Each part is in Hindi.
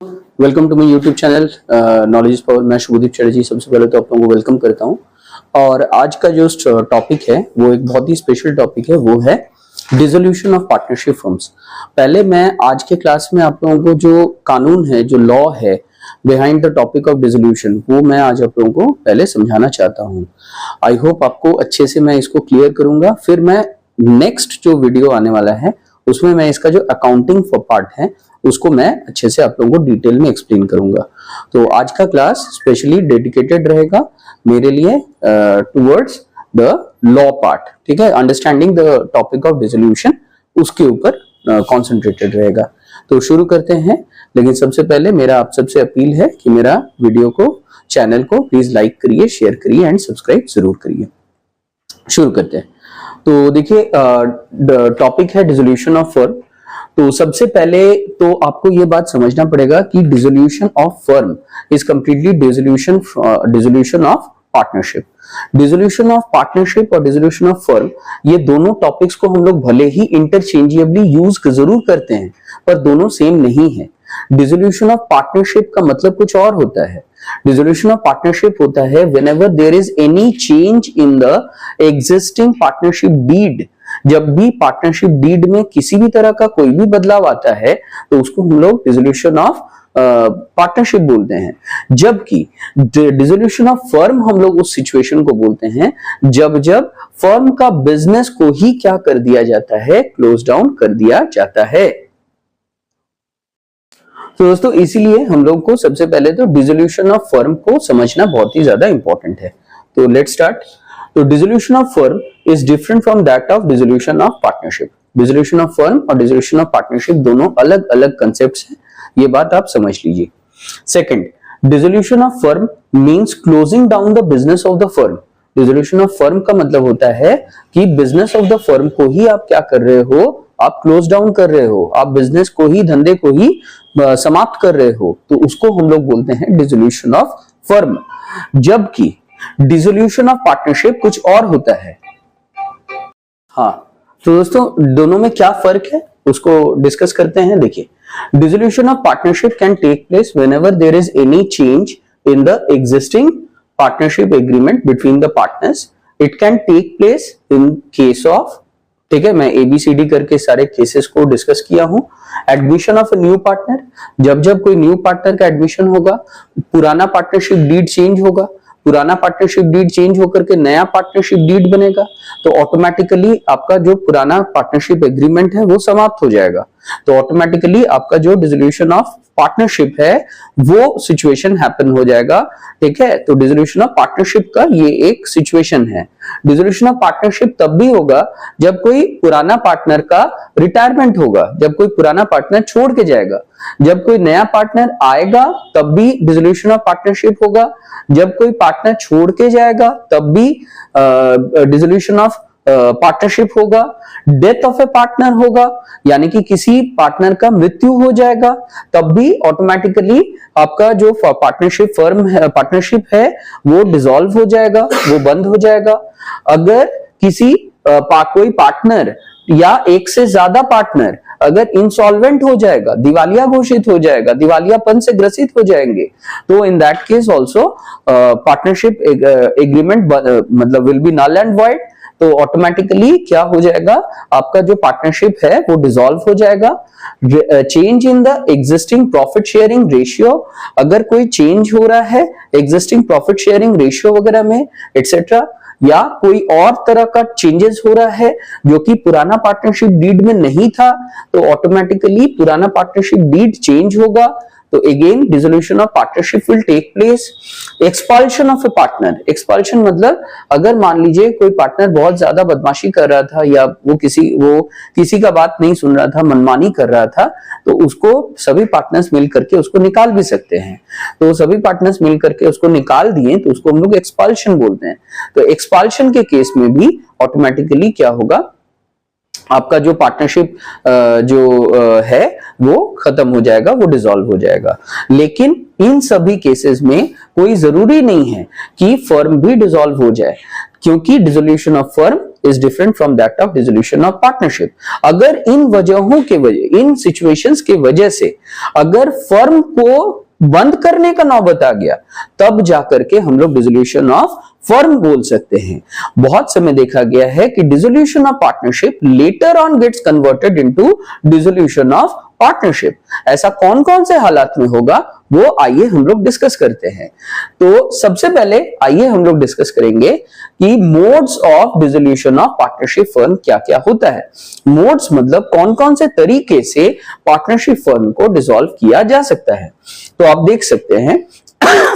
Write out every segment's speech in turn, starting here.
Welcome to my YouTube channel knowledge is power. मैं शुभदीप चटर्जी सबसे पहले तो आप लोगों को वेलकम करता हूं। और आज का जो टॉपिक है वो एक बहुत ही स्पेशल टॉपिक है, वो है डिसोल्यूशन ऑफ पार्टनरशिप फर्म्स। पहले मैं आज के क्लास में आप लोगों को जो कानून है, जो लॉ है behind the topic of dissolution, वो मैं आज आप लोगों को पहले समझाना चाहता हूँ। आई होप आपको अच्छे से मैं इसको क्लियर करूंगा। फिर मैं नेक्स्ट जो वीडियो आने वाला है उसमें मैं इसका जो अकाउंटिंग पार्ट है उसको मैं अच्छे से आप लोगों को डिटेल में एक्सप्लेन करूंगा। तो आज का क्लास स्पेशली डेडिकेटेड रहेगा मेरे लिए टुवर्ड्स द लॉ पार्ट, ठीक है, understanding the topic of dissolution, उसके ऊपर कॉन्सेंट्रेटेड रहेगा। तो शुरू करते हैं, लेकिन सबसे पहले मेरा आप सबसे अपील है कि मेरा वीडियो को, चैनल को प्लीज लाइक करिए, शेयर करिए एंड सब्सक्राइब जरूर करिए। शुरू करते हैं। तो देखिए, टॉपिक है डिसोल्यूशन ऑफ फर्म। तो सबसे पहले तो आपको ये बात समझना पड़ेगा कि dissolution of firm is completely dissolution of partnership. Dissolution of partnership और डिसोल्यूशन ऑफ फर्म, ये दोनों टॉपिक्स को हम लोग भले ही इंटरचेंजेबली यूज जरूर करते हैं, पर दोनों सेम नहीं है। डिसोल्यूशन ऑफ पार्टनरशिप का मतलब कुछ और होता है। डिसोल्यूशन ऑफ पार्टनरशिप होता है whenever there is any change in the existing partnership deed. जब भी पार्टनरशिप डीड में किसी भी तरह का कोई भी बदलाव आता है तो उसको हम लोग डिसोल्यूशन ऑफ पार्टनरशिप बोलते हैं। जबकि डिसोल्यूशन ऑफ फर्म हम लोग उस सिचुएशन को बोलते हैं जब फर्म का बिजनेस को ही क्या कर दिया जाता है, क्लोज डाउन कर दिया जाता है। तो दोस्तों, इसीलिए हम लोग को सबसे पहले तो डिसोल्यूशन ऑफ फर्म को समझना बहुत ही ज्यादा इंपॉर्टेंट है। तो लेट्स स्टार्ट। तो dissolution of firm is different from that of dissolution of partnership. Dissolution of firm और डिसोल्यूशन ऑफ पार्टनरशिप दोनों अलग अलग कंसेप्ट्स हैं, ये बात आप समझ लीजिए। Second, dissolution of firm means closing down the business of the firm. Dissolution of firm का मतलब होता है कि बिजनेस ऑफ द फर्म को ही आप क्या कर रहे हो, आप क्लोज डाउन कर रहे हो, आप बिजनेस को ही, धंधे को ही समाप्त कर रहे हो, तो उसको हम लोग बोलते हैं डिसोल्यूशन ऑफ फर्म। जबकि डिसोल्यूशन ऑफ पार्टनरशिप कुछ और होता है। हाँ, तो दोस्तों दोनों में क्या फर्क है उसको डिस्कस करते हैं। देखिए, dissolution of partnership can take place whenever there is any change in the existing partnership agreement between the partners. It can take place in case of, ठीक है, मैं ABCD करके सारे केसेस को डिस्कस किया हूं। एडमिशन ऑफ न्यू पार्टनर, जब कोई न्यू पार्टनर का एडमिशन होगा, पुराना पार्टनरशिप डीड चेंज होगा, पुराना पार्टनरशिप डीड चेंज होकर के नया पार्टनरशिप डीड बनेगा, तो ऑटोमेटिकली आपका जो पुराना पार्टनरशिप एग्रीमेंट है वो समाप्त हो जाएगा। तो ऑटोमेटिकली आपका जो डिसोल्यूशन ऑफ पार्टनरशिप है वो सिचुएशन हैपन हो जाएगा, ठीक है। तो डिसोल्यूशन ऑफ पार्टनरशिप का ये एक सिचुएशन है। डिसोल्यूशन ऑफ पार्टनरशिप तब भी होगा जब कोई पुराना पार्टनर का रिटायरमेंट होगा, जब कोई पुराना पार्टनर छोड़ के जाएगा। जब कोई नया पार्टनर आएगा तब भी डिसोल्यूशन ऑफ पार्टनरशिप होगा। जब कोई पार्टनर छोड़ के जाएगा तब भी डिसोल्यूशन ऑफ पार्टनरशिप होगा। डेथ ऑफ ए पार्टनर होगा, यानी कि किसी पार्टनर का मृत्यु हो जाएगा, तब भी ऑटोमेटिकली आपका जो पार्टनरशिप फर्म है, पार्टनरशिप है, वो डिसॉल्व हो जाएगा, वो बंद हो जाएगा। अगर किसी कोई पार्टनर या एक से ज्यादा पार्टनर अगर इंसॉल्वेंट हो जाएगा, दिवालिया घोषित हो जाएगा, दिवालियापन से ग्रसित हो जाएंगे, तो in that case also partnership agreement मतलब will be null and void. तो ऑटोमेटिकली क्या हो जाएगा, आपका जो पार्टनरशिप है वो डिसॉल्व हो जाएगा। Change in the existing profit sharing ratio, अगर कोई चेंज हो रहा है एग्जिस्टिंग प्रॉफिट शेयरिंग रेशियो वगैरह में एक्सेट्रा, या कोई और तरह का चेंजेस हो रहा है जो कि पुराना पार्टनरशिप डीड में नहीं था, तो ऑटोमेटिकली पुराना पार्टनरशिप डीड चेंज होगा। तो again dissolution of partnership will take place. Expulsion of a partner, expulsion मतलब अगर मान लीजिए कोई पार्टनर बहुत ज्यादा बदमाशी कर रहा था या वो किसी का बात नहीं सुन रहा था, मनमानी कर रहा था, तो उसको सभी पार्टनर्स मिल करके उसको निकाल भी सकते हैं। तो सभी पार्टनर्स मिल करके उसको निकाल दिए तो उसको हम लोग एक्सपल्शन बोलते हैं। तो एक्सपल्शन के केस में भी ऑटोमेटिकली क्या होगा, आपका जो पार्टनरशिप जो है वो खत्म हो जाएगा, वो डिसॉल्व हो जाएगा। लेकिन इन सभी केसेस में कोई जरूरी नहीं है कि फर्म भी डिसॉल्व हो जाए। क्योंकि dissolution of firm is different from that of dissolution of partnership. अगर इन वजहों के वजह, इन सिचुएशंस के वजह से अगर फर्म को बंद करने का नौबत आ गया, तब जाकर के हम लोग डिसोल्यूशन ऑफ फर्म बोल सकते हैं। बहुत समय देखा गया है कि dissolution of partnership later on gets converted into dissolution of partnership. ऐसा कौन कौन से हालात में होगा वो आइए हम लोग डिस्कस करते हैं। तो सबसे पहले आइए हम लोग डिस्कस करेंगे कि modes of dissolution of partnership firm क्या क्या होता है। मोड्स मतलब कौन कौन से तरीके से पार्टनरशिप फर्म को डिसॉल्व किया जा सकता है। तो आप देख सकते हैं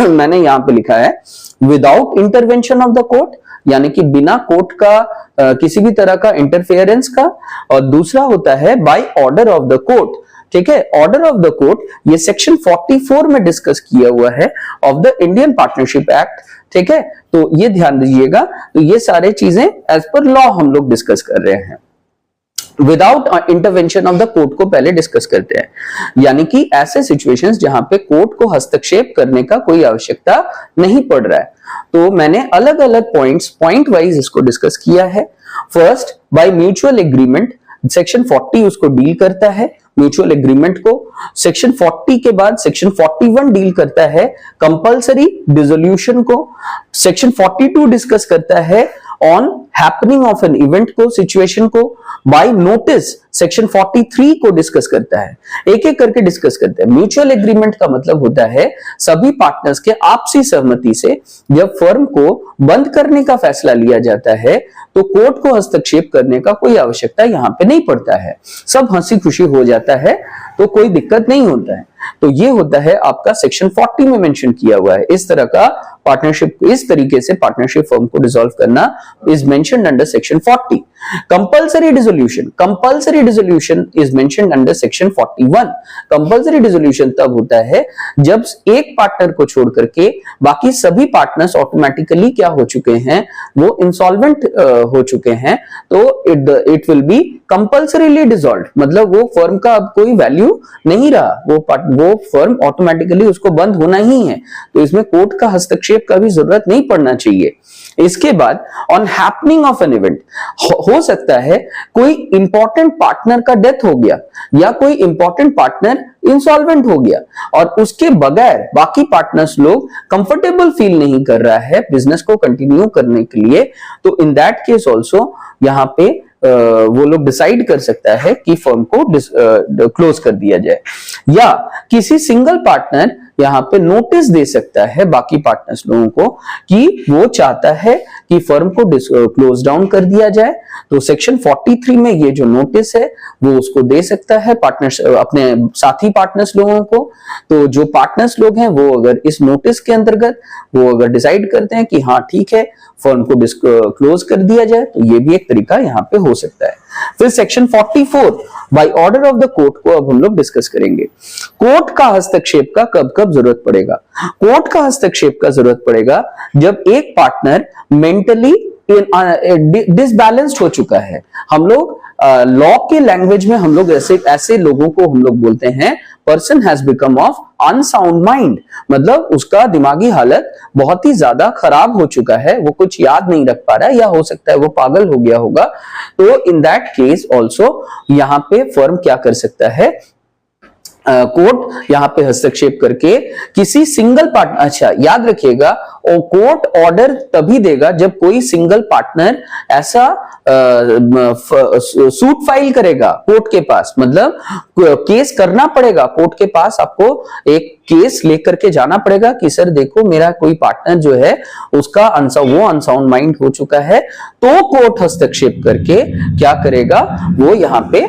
मैंने यहां पे लिखा है without intervention of the court, यानी कि बिना कोर्ट का किसी भी तरह का इंटरफेरेंस का, और दूसरा होता है by order of the court. ठीक है, ऑर्डर ऑफ द कोर्ट ये सेक्शन 44 में डिस्कस किया हुआ है of the Indian partnership act. ठीक है, तो ये ध्यान दीजिएगा। तो ये सारे चीजें एज पर लॉ हम लोग डिस्कस कर रहे हैं। Without intervention of the court को पहले डिस्कस करते हैं, यानी कि ऐसे सिचुएशंस जहां पे कोर्ट को हस्तक्षेप करने का कोई आवश्यकता नहीं पड़ रहा है। तो मैंने अलग अलग पॉइंट वाइज इसको डिस्कस किया है। First, by mutual agreement, section 40 उसको डील करता है, म्यूचुअल एग्रीमेंट को। सेक्शन 40 के बाद सेक्शन 41 डील करता है कंपल्सरी डिसोल्यूशन को। सेक्शन 42 डिस्कस करता है on happening of an event को, सिचुएशन को। बाय नोटिस सेक्शन 43 को डिस्कस करता है। एक एक करके डिस्कस करते हैं। म्यूचुअल एग्रीमेंट का मतलब होता है सभी पार्टनर्स के आपसी सहमति से जब फर्म को बंद करने का फैसला लिया जाता है तो कोर्ट को हस्तक्षेप करने का कोई आवश्यकता यहां पे नहीं पड़ता है, सब हंसी खुशी हो जाता है, तो कोई दिक्कत नहीं होता है। तो ये होता है आपका सेक्शन 40 में मेंशन किया हुआ है। इस तरह का पार्टनरशिप, इस तरीके से पार्टनरशिप फर्म को डिसॉल्व करना is mentioned under section 40। Compulsory dissolution is mentioned under section 41। Compulsory dissolution तब होता है जब एक पार्टनर को छोड़ करके बाकी सभी पार्टनर्स ऑटोमेटिकली क्या हो चुके हैं, वो इंसॉल्वेंट हो चुके हैं, तो it will be compulsorily dissolved. मतलब वो फर्म का अब कोई वैल्यू नहीं रहा, वो फर्म ऑटोमेटिकली उसको बंद होना ही है। तो इसमें कोर्ट का हस्तक्षेप का भी जरूरत नहीं पड़ना चाहिए। इसके बाद on happening of an event, हो सकता है कोई इंपॉर्टेंट पार्टनर का डेथ हो गया या कोई इंपॉर्टेंट पार्टनर इंसॉल्वेंट हो गया और उसके बगैर बाकी पार्टनर्स लोग कंफर्टेबल फील नहीं कर रहा है बिजनेस को कंटिन्यू करने के लिए, तो इन दैट केस ऑल्सो यहाँ पे वो लोग डिसाइड कर सकता है कि फर्म को क्लोज कर दिया जाए। या किसी सिंगल पार्टनर यहाँ पे नोटिस दे सकता है बाकी पार्टनर्स लोगों को कि वो चाहता है कि फर्म को क्लोज डाउन कर दिया जाए। तो सेक्शन 43 में ये जो नोटिस है वो उसको दे सकता है पार्टनर्स, अपने साथी पार्टनर्स लोगों को। तो जो पार्टनर्स लोग हैं वो अगर इस नोटिस के अंतर्गत वो अगर डिसाइड करते हैं कि हाँ ठीक है फर्म को क्लोज कर दिया जाए, तो ये भी एक तरीका यहाँ पे हो सकता है। फिर section 44 by order of the court को अब हम लोग डिस्कस करेंगे। कोर्ट का हस्तक्षेप का कब कब जरूरत पड़ेगा? कोर्ट का हस्तक्षेप का जरूरत पड़ेगा जब एक पार्टनर मेंटली डिसबैलेंस्ड हो चुका है। हम लोग लॉ के लैंग्वेज में हम लोग ऐसे लोगों को हम लोग बोलते हैं person has become of unsound mind, मतलब उसका दिमागी हालत बहुत ही ज्यादा खराब हो चुका है, वो कुछ याद नहीं रख पा रहा है या हो सकता है वो पागल हो गया होगा। तो इन दैट केस ऑल्सो यहाँ पे फर्म क्या कर सकता है, कोर्ट यहाँ पे हस्तक्षेप करके किसी सिंगल पार्टनर, अच्छा याद रखिएगा, और कोर्ट ऑर्डर तभी देगा जब कोई सिंगल पार्टनर ऐसा सूट फाइल करेगा कोर्ट के पास, मतलब केस करना पड़ेगा कोर्ट के पास, आपको एक केस लेकर के जाना पड़ेगा कि सर देखो मेरा कोई पार्टनर जो है उसका वो अनसाउंड माइंड हो चुका है, तो कोर्ट हस्तक्षेप करके क्या करेगा, वो यहाँ पे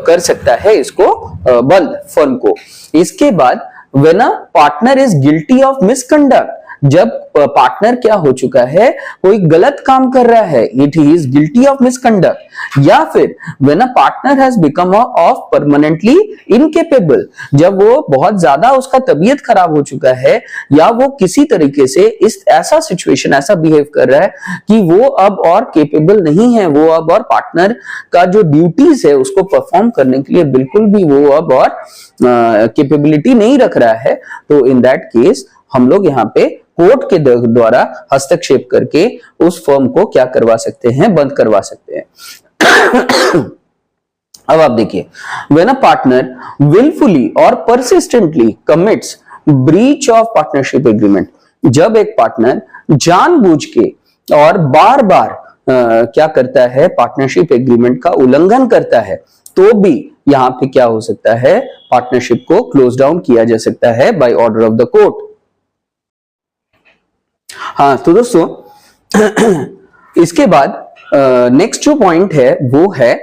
कर सकता है इसको बंद फर्म को। इसके बाद when a partner is guilty of misconduct, जब पार्टनर क्या हो चुका है, कोई गलत काम कर रहा है, it is guilty of misconduct. या फिर when a partner has become of permanently incapable, जब वो बहुत ज्यादा उसका तबीयत खराब हो चुका है या वो किसी तरीके से इस ऐसा सिचुएशन ऐसा बिहेव कर रहा है कि वो अब और केपेबल नहीं है, वो अब और पार्टनर का जो ड्यूटीज है उसको परफॉर्म करने के लिए बिल्कुल भी वो अब और कैपेबिलिटी नहीं रख रहा है, तो इन दैट केस हम लोग यहाँ पे कोर्ट के द्वारा हस्तक्षेप करके उस फर्म को क्या करवा सकते हैं, बंद करवा सकते हैं। अब आप देखिए, व्हेन अ पार्टनर विलफुली और persistently commits breach of partnership agreement, जब एक पार्टनर जानबूझ के और बार बार क्या करता है, पार्टनरशिप एग्रीमेंट का उल्लंघन करता है, तो भी यहां पे क्या हो सकता है, पार्टनरशिप को क्लोज डाउन किया जा सकता है by order of the court. हाँ, तो दोस्तों इसके बाद नेक्स्ट जो पॉइंट है वो है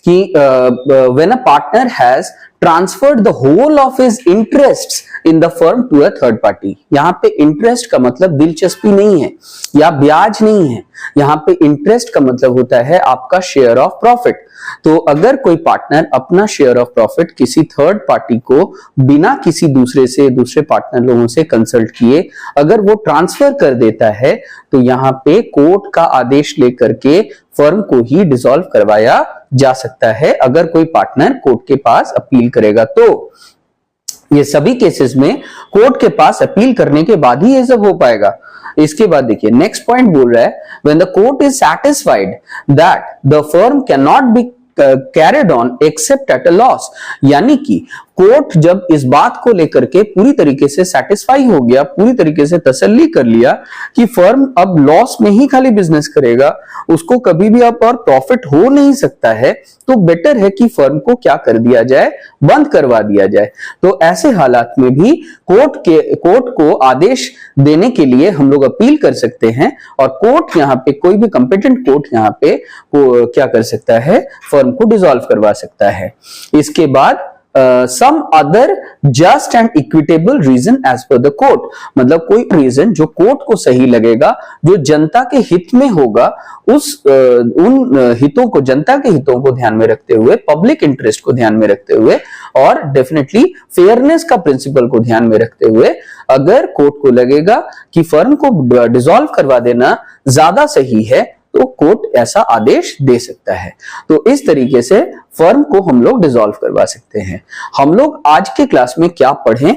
कि when a partner has transferred the whole of his interests in the firm to a third party. यहाँ पे इंटरेस्ट का मतलब दिलचस्पी नहीं है या ब्याज नहीं है, यहाँ पे इंटरेस्ट का मतलब होता है आपका शेयर ऑफ प्रॉफिट। तो अगर कोई पार्टनर अपना शेयर ऑफ प्रॉफिट किसी थर्ड पार्टी को बिना किसी दूसरे पार्टनर लोगों से कंसल्ट किए अगर वो ट्रांसफर कर देता है, तो यहाँ पे कोर्ट का आदेश लेकर के फर्म को ही डिसॉल्व करवाया जा सकता है, अगर कोई पार्टनर कोर्ट के पास अपील करेगा तो। ये सभी केसेस में कोर्ट के पास अपील करने के बाद ही ये सब हो पाएगा। इसके बाद देखिए नेक्स्ट पॉइंट बोल रहा है, when the court is satisfied that the firm can not be carried on accept at a loss, यानी कि कोर्ट जब इस बात को लेकर के पूरी तरीके से सेटिस्फाई हो गया, पूरी तरीके से तसल्ली कर लिया कि फर्म अब लॉस में ही खाली बिजनेस करेगा, उसको कभी भी अब और प्रॉफिट हो नहीं सकता है, तो बेटर है कि फर्म को क्या कर दिया जाए, बंद करवा दिया जाए। तो ऐसे हालात में भी कोर्ट को आदेश देने के लिए हम लोग अपील कर सकते हैं, और कोर्ट यहाँ पे कोई भी कंपिटेंट कोर्ट यहाँ पे क्या कर सकता है, फर्म को डिसॉल्व करवा सकता है। इसके बाद some other just and equitable reason as per the court, मतलब कोई रीजन जो कोर्ट को सही लगेगा, जो जनता के हित में होगा, उन हितों को, जनता के हितों को ध्यान में रखते हुए, पब्लिक इंटरेस्ट को ध्यान में रखते हुए और डेफिनेटली फेयरनेस का प्रिंसिपल को ध्यान में रखते हुए, अगर कोर्ट को लगेगा कि फर्म को डिसॉल्व करवा देना ज्यादा सही है, तो कोर्ट ऐसा आदेश दे सकता है। तो इस तरीके से फर्म को हम लोग डिसॉल्व करवा सकते हैं। हम लोग आज के क्लास में क्या पढ़ें,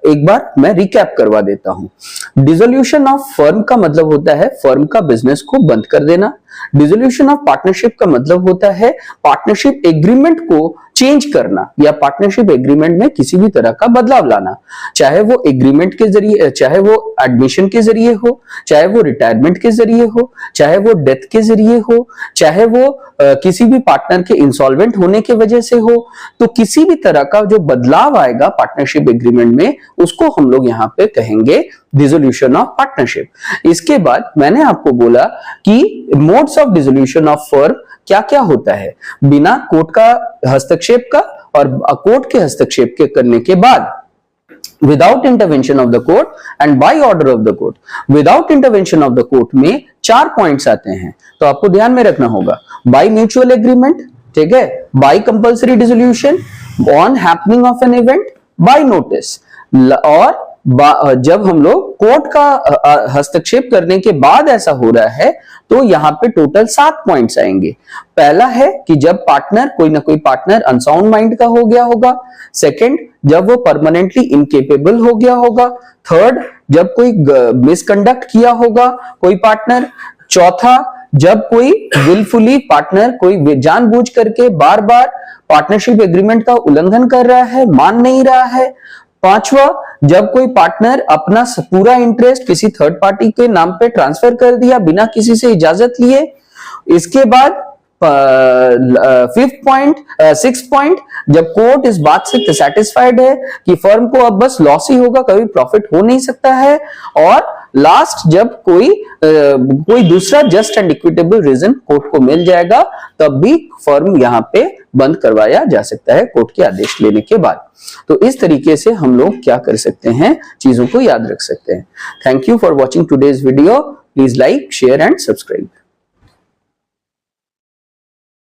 एक बार मैं रिकैप करवा देता हूं। डिसोल्यूशन ऑफ फर्म का मतलब होता है फर्म का बिजनेस को बंद कर देना। डिसोल्यूशन ऑफ पार्टनरशिप का मतलब होता है पार्टनरशिप एग्रीमेंट को चेंज करना या पार्टनरशिप एग्रीमेंट में किसी भी तरह का बदलाव लाना, चाहे वो एग्रीमेंट के जरिए, चाहे वो एडमिशन के जरिए हो, चाहे वो रिटायरमेंट के जरिए हो, चाहे वो डेथ के जरिए हो, चाहे वो किसी भी पार्टनर के इंसॉल्वेंट होने की वजह से हो, तो किसी भी तरह का जो बदलाव आएगा पार्टनरशिप एग्रीमेंट में, उसको हम लोग यहाँ पे कहेंगे डिसोल्यूशन ऑफ पार्टनरशिप। इसके बाद मैंने आपको बोला कि modes of dissolution of firm क्या क्या होता है, बिना कोर्ट का हस्तक्षेप का और कोर्ट के हस्तक्षेप के करने के बाद, without intervention of the court and by order of the court. Without intervention of the court में 4 पॉइंट्स आते हैं, तो आपको ध्यान में रखना होगा। बाय म्यूचुअल एग्रीमेंट, ठीक है, by compulsory dissolution, on happening of an event, by notice, और जब हम लोग कोर्ट का हस्तक्षेप करने के बाद ऐसा हो रहा है, तो यहाँ पे टोटल 7 पॉइंट्स आएंगे। पहला है कि जब पार्टनर, कोई ना कोई पार्टनर अनसाउंड माइंड का हो गया होगा। सेकंड, जब वो परमानेंटली इनकेपेबल हो गया होगा। थर्ड, जब कोई मिसकंडक्ट किया होगा कोई पार्टनर। चौथा, जब कोई विलफुली पार्टनर कोई जानबूझ करके बार बार पार्टनरशिप एग्रीमेंट का उल्लंघन कर रहा है, मान नहीं रहा है। पांचवा, जब कोई पार्टनर अपना पूरा इंटरेस्ट किसी थर्ड पार्टी के नाम पे ट्रांसफर कर दिया बिना किसी से इजाजत लिए। इसके बाद 6th पॉइंट, जब कोर्ट इस बात से सेटिस्फाइड है कि फर्म को अब बस लॉस ही होगा, कभी प्रॉफिट हो नहीं सकता है। और लास्ट, जब कोई दूसरा just and equitable reason court को मिल जाएगा, तब भी फर्म यहाँ पे बंद करवाया जा सकता है कोर्ट के आदेश लेने के बाद। तो इस तरीके से हम लोग क्या कर सकते हैं, चीजों को याद रख सकते हैं। Thank you for watching today's video. Please like, share and subscribe.